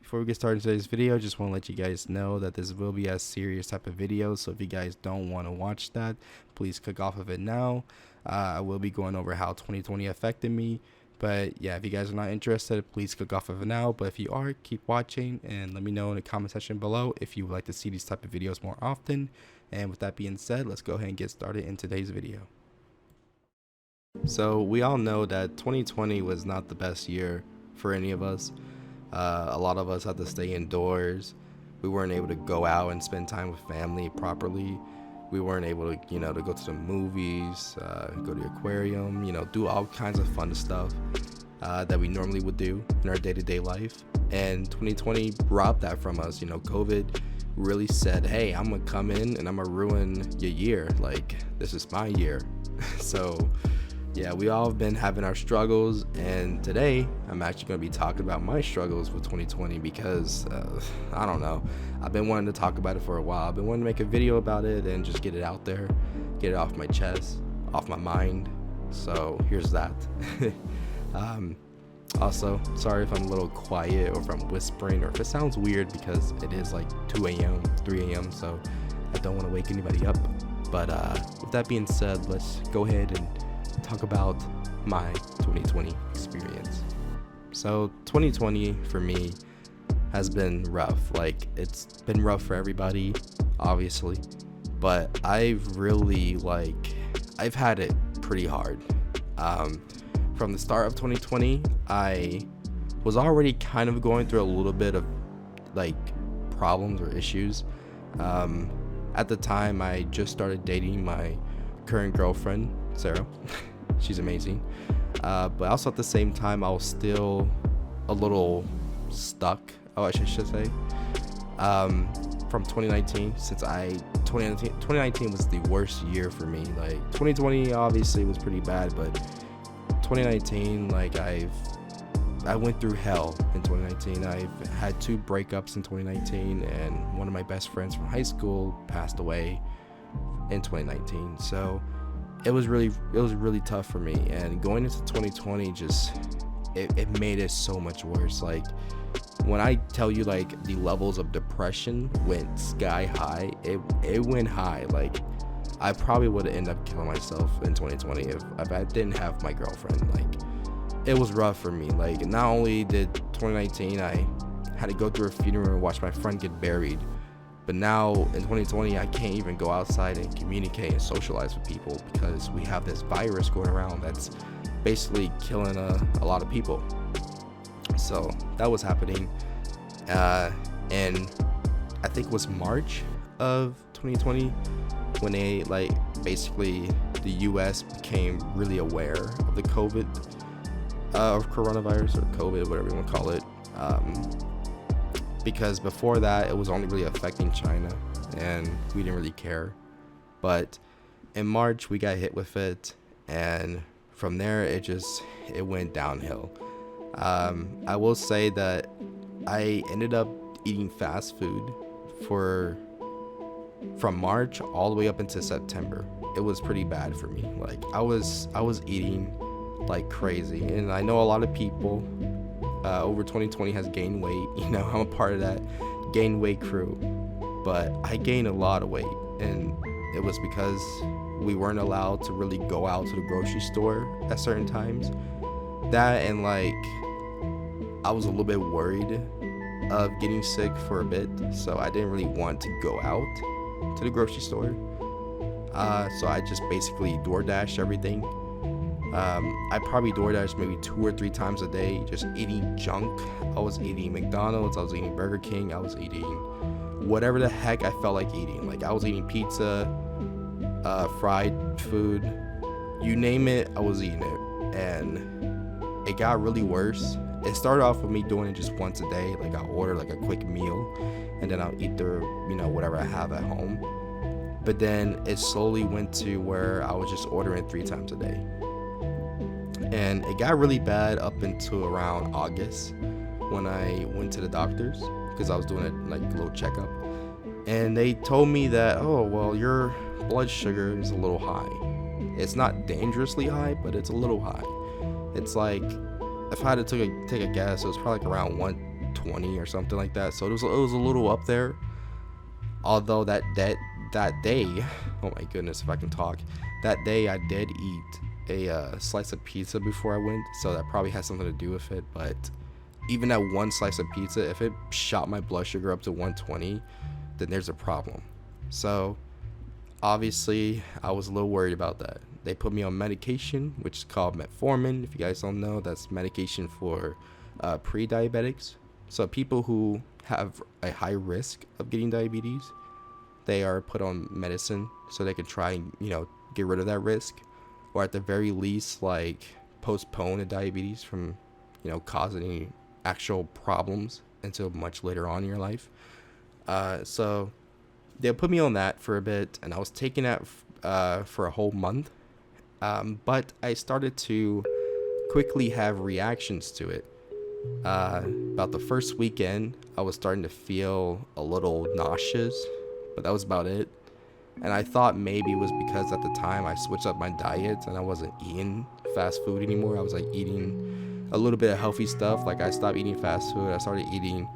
before we get started today's video, just want to let you guys know that this will be a serious type of video, so if you guys don't want to watch that, please click off of it now. I will be going over how 2020 affected me, but yeah, if you guys are not interested, please click off of it now. But if you are, keep watching and let me know in the comment section below if you would like to see these type of videos more often. And with that being said, let's go ahead and get started in today's video. So we all know that 2020 was not the best year for any of us. A lot of us had to stay indoors. We weren't able to go out and spend time with family properly. We weren't able to, to go to the movies, go to the aquarium, do all kinds of fun stuff that we normally would do in our day-to-day life. And 2020 robbed that from us. COVID really said, hey, I'm gonna come in and I'm gonna ruin your year. Like, this is my year. So yeah, we all have been having our struggles, and today I'm actually going to be talking about my struggles with 2020 because I don't know, I've been wanting to talk about it for a while. I've been wanting to make a video about it and just get it out there, get it off my chest, off my mind. So here's that. Also, sorry if I'm a little quiet or if I'm whispering or if it sounds weird because it is like 2 a.m., 3 a.m. So I don't want to wake anybody up. But with that being said, let's go ahead and talk about my 2020 experience. So 2020 for me has been rough. Like, it's been rough for everybody, obviously, but I've had it pretty hard. From the start of 2020, I was already kind of going through a little bit of like problems or issues. At the time, I just started dating my current girlfriend, Sarah. She's amazing. But also at the same time, I was still a little stuck, I should say. From 2019, 2019 was the worst year for me. Like, 2020 obviously was pretty bad, but 2019, like, I went through hell in 2019. I've had 2 breakups in 2019, and one of my best friends from high school passed away in 2019. So it was really tough for me, and going into 2020 just it made it so much worse. Like, when I tell you, like, the levels of depression went sky high, it went high. Like, I probably would have ended up killing myself in 2020 if I didn't have my girlfriend. Like, it was rough for me. Like, not only did 2019 I had to go through a funeral and watch my friend get buried, but now in 2020, I can't even go outside and communicate and socialize with people because we have this virus going around that's basically killing a lot of people. So that was happening. And I think it was March of 2020 when basically the US became really aware of the of coronavirus or COVID, whatever you want to call it. Because before that, it was only really affecting China, and we didn't really care. But in March, we got hit with it, and from there, it went downhill. I will say that I ended up eating fast food from March all the way up into September. It was pretty bad for me. Like, I was eating like crazy, and I know a lot of people over 2020 has gained weight. I'm a part of that gain weight crew, but I gained a lot of weight, and it was because we weren't allowed to really go out to the grocery store at certain times. That, and like, I was a little bit worried of getting sick for a bit, so I didn't really want to go out to the grocery store. So I just basically DoorDashed everything. I probably DoorDash maybe 2 or 3 times a day, just eating junk. I was eating McDonald's, I was eating Burger King, I was eating whatever the heck I felt like eating. Like, I was eating pizza, fried food, you name it, I was eating it. And it got really worse. It started off with me doing it just once a day. Like, I'll order like a quick meal, and then I'll eat whatever I have at home. But then it slowly went to where I was just ordering 3 times a day. And it got really bad up until around August when I went to the doctors because I was doing a little checkup. And they told me that, oh, well, your blood sugar is a little high. It's not dangerously high, but it's a little high. It's like, if I had to take a guess, it was probably like around 120 or something like that. So it was a little up there. Although that day, oh my goodness, if I can talk, that day I did eat a slice of pizza before I went, so that probably has something to do with it. But even that one slice of pizza, if it shot my blood sugar up to 120, then there's a problem. So obviously I was a little worried about that. They put me on medication, which is called metformin. If you guys don't know, that's medication for pre-diabetics. So people who have a high risk of getting diabetes, they are put on medicine so they can try and, get rid of that risk, or at the very least, like, postpone the diabetes from, causing any actual problems until much later on in your life. So they'll put me on that for a bit, and I was taking that for a whole month. But I started to quickly have reactions to it. About the first weekend, I was starting to feel a little nauseous, but that was about it. And I thought maybe it was because at the time I switched up my diet and I wasn't eating fast food anymore. I was like eating a little bit of healthy stuff. Like I stopped eating fast food. I started eating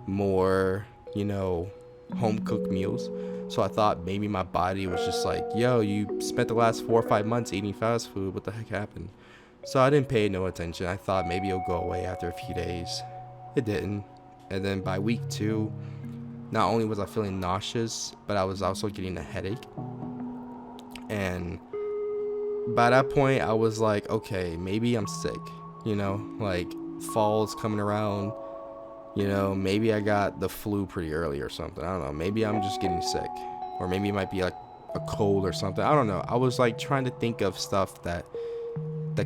more, home cooked meals. So I thought maybe my body was just like, yo, you spent the last 4 or 5 months eating fast food. What the heck happened? So I didn't pay no attention. I thought maybe it'll go away after a few days. It didn't. And then by week 2, not only was I feeling nauseous, but I was also getting a headache. And by that point, I was like, okay, maybe I'm sick. Like fall's coming around. Maybe I got the flu pretty early or something. I don't know. Maybe I'm just getting sick. Or maybe it might be like a cold or something. I don't know. I was like trying to think of stuff that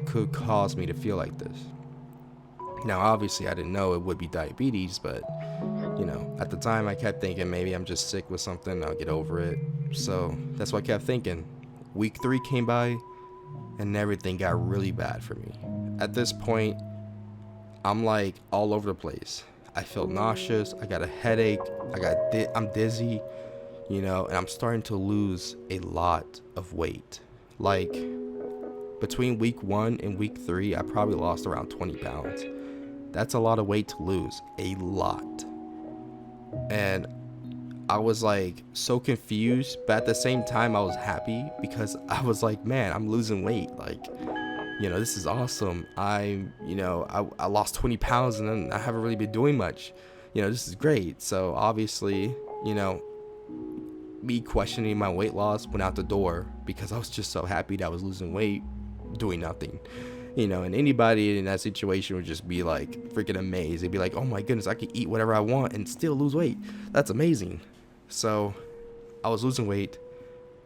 could cause me to feel like this. Now, obviously, I didn't know it would be diabetes, but, at the time I kept thinking maybe I'm just sick with something. I'll get over it. So that's what I kept thinking. Week 3 came by and everything got really bad for me. At this point, I'm like all over the place. I feel nauseous. I got a headache. I'm dizzy, and I'm starting to lose a lot of weight. Like between week 1 and week 3, I probably lost around 20 pounds. That's a lot of weight to lose, a lot. And I was like so confused, but at the same time I was happy because I was like, man, I'm losing weight. Like, this is awesome. I lost 20 pounds and I haven't really been doing much. This is great. So obviously, me questioning my weight loss went out the door because I was just so happy that I was losing weight doing nothing. And anybody in that situation would just be like freaking amazed. They'd be like, oh my goodness, I can eat whatever I want and still lose weight. That's amazing. So I was losing weight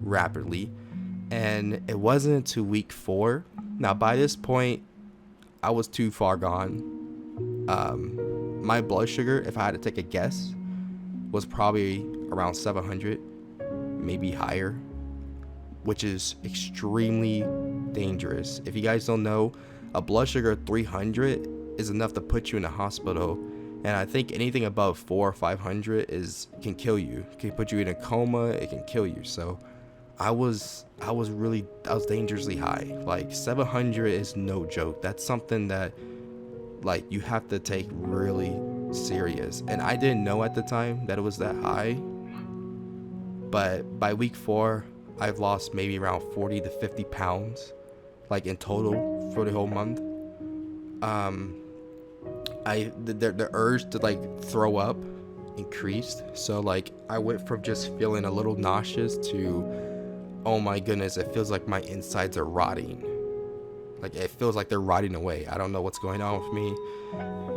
rapidly, and it wasn't until week 4. Now by this point, I was too far gone. My blood sugar, if I had to take a guess, was probably around 700, maybe higher, which is extremely dangerous. If you guys don't know, a blood sugar of 300 is enough to put you in a hospital, and I think anything above 400 or 500 can kill you. It can put you in a coma. It can kill you. So I was dangerously high. Like 700 is no joke. That's something that like you have to take really serious, and I didn't know at the time that it was that high. But by week 4, I've lost maybe around 40 to 50 pounds, like in total for the whole month. The urge to like throw up increased. So like I went from just feeling a little nauseous to, oh my goodness, it feels like my insides are rotting. Like it feels like they're rotting away. I don't know what's going on with me,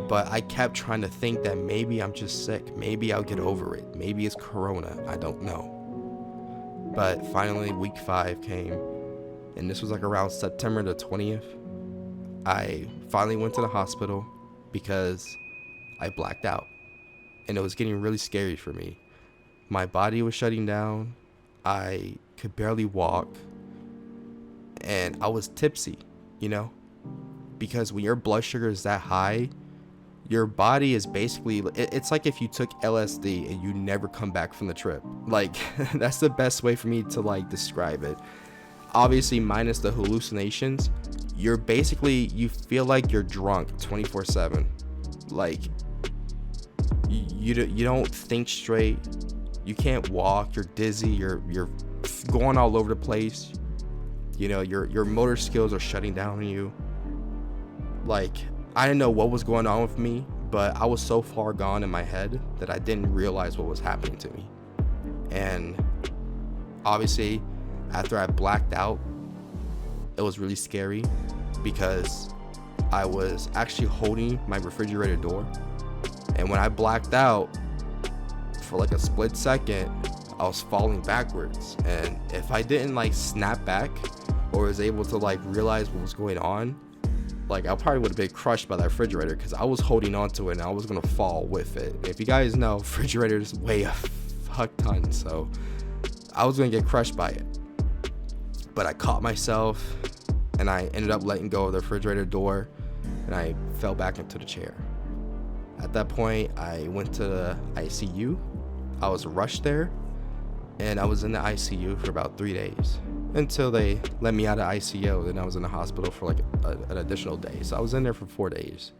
but I kept trying to think that maybe I'm just sick. Maybe I'll get over it. Maybe it's corona. I don't know. But finally, week 5 came, and this was like around September the 20th. I finally went to the hospital because I blacked out, and it was getting really scary for me. My body was shutting down. I could barely walk, and I was tipsy, because when your blood sugar is that high, your body is basically, it's like if you took LSD and you never come back from the trip. Like, that's the best way for me to like describe it. Obviously, minus the hallucinations, you feel like you're drunk 24/7. Like, You don't think straight. You can't walk. You're dizzy. You're going all over the place. You know, your motor skills are shutting down on you. Like, I didn't know what was going on with me, but I was so far gone in my head that I didn't realize what was happening to me. And obviously, after I blacked out, it was really scary because I was actually holding my refrigerator door. And when I blacked out, for like a split second, I was falling backwards. And if I didn't like snap back or was able to like realize what was going on, like I probably would have been crushed by that refrigerator because I was holding on to it and I was gonna fall with it. If you guys know, refrigerators weigh a fuck ton, so I was gonna get crushed by it. But I caught myself and I ended up letting go of the refrigerator door and I fell back into the chair. At that point, I went to the ICU. I was rushed there and I was in the ICU for about 3 days until they let me out of ICU. Then I was in the hospital for like an additional day. So I was in there for 4 days.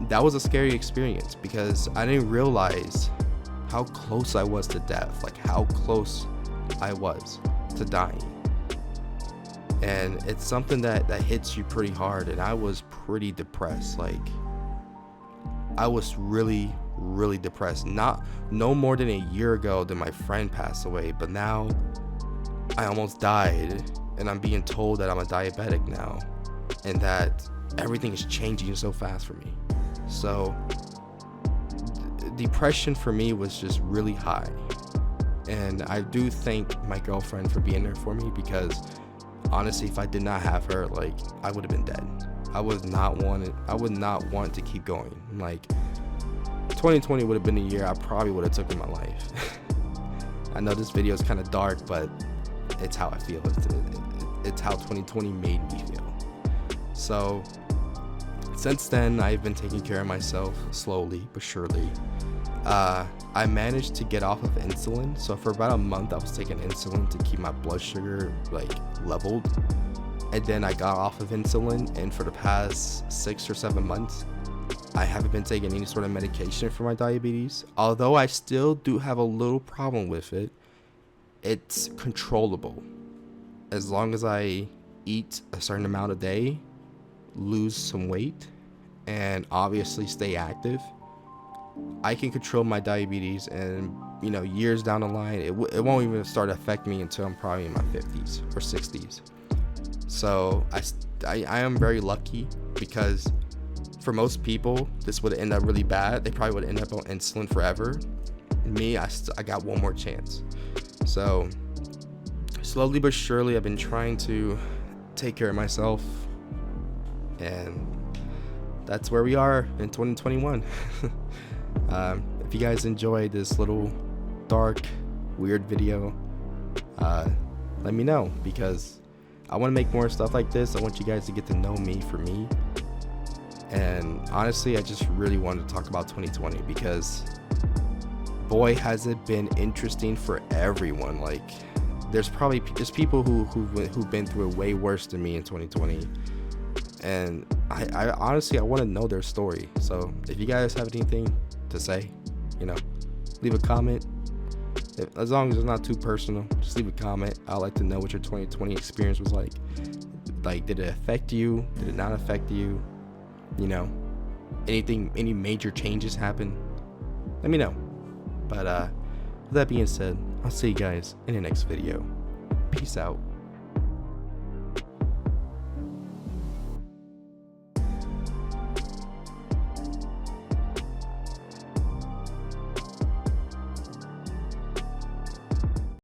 That was a scary experience because I didn't realize how close I was to death, like how close I was to dying. And it's something that hits you pretty hard. And I was pretty depressed. Like, I was really, really depressed. No more than a year ago did my friend pass away, but now I almost died and I'm being told that I'm a diabetic now and that everything is changing so fast for me. So depression for me was just really high. And I do thank my girlfriend for being there for me because honestly, if I did not have her, like, I would have been dead. I would not want to keep going. Like, 2020 would have been a year I probably would have took in my life. I know this video is kind of dark, but it's how I feel. It's how 2020 made me feel. So since then, I've been taking care of myself slowly but surely. I managed to get off of insulin. So for about a month, I was taking insulin to keep my blood sugar like leveled. And then I got off of insulin, and for the past 6 or 7 months, I haven't been taking any sort of medication for my diabetes. Although I still do have a little problem with it, it's controllable. As long as I eat a certain amount a day, lose some weight, and obviously stay active, I can control my diabetes. And years down the line, it won't even start affecting me until I'm probably in my 50s or 60s. So I am very lucky because for most people this would end up really bad. They probably would end up on insulin forever. Me, I got one more chance. So slowly but surely I've been trying to take care of myself, and that's where we are in 2021. If you guys enjoyed this little dark, weird video, let me know, because I want to make more stuff like this. I want you guys to get to know me for me. And honestly, I just really wanted to talk about 2020 because boy, has it been interesting for everyone. Like, there's people who've been through it way worse than me in 2020. And I honestly, I want to know their story. So if you guys have anything to say, leave a comment. As long as it's not too personal, just leave a comment. I'd like to know what your 2020 experience was like. Like, did it affect you? Did it not affect you? Any major changes happen? Let me know. But with that being said, I'll see you guys in the next video. Peace out.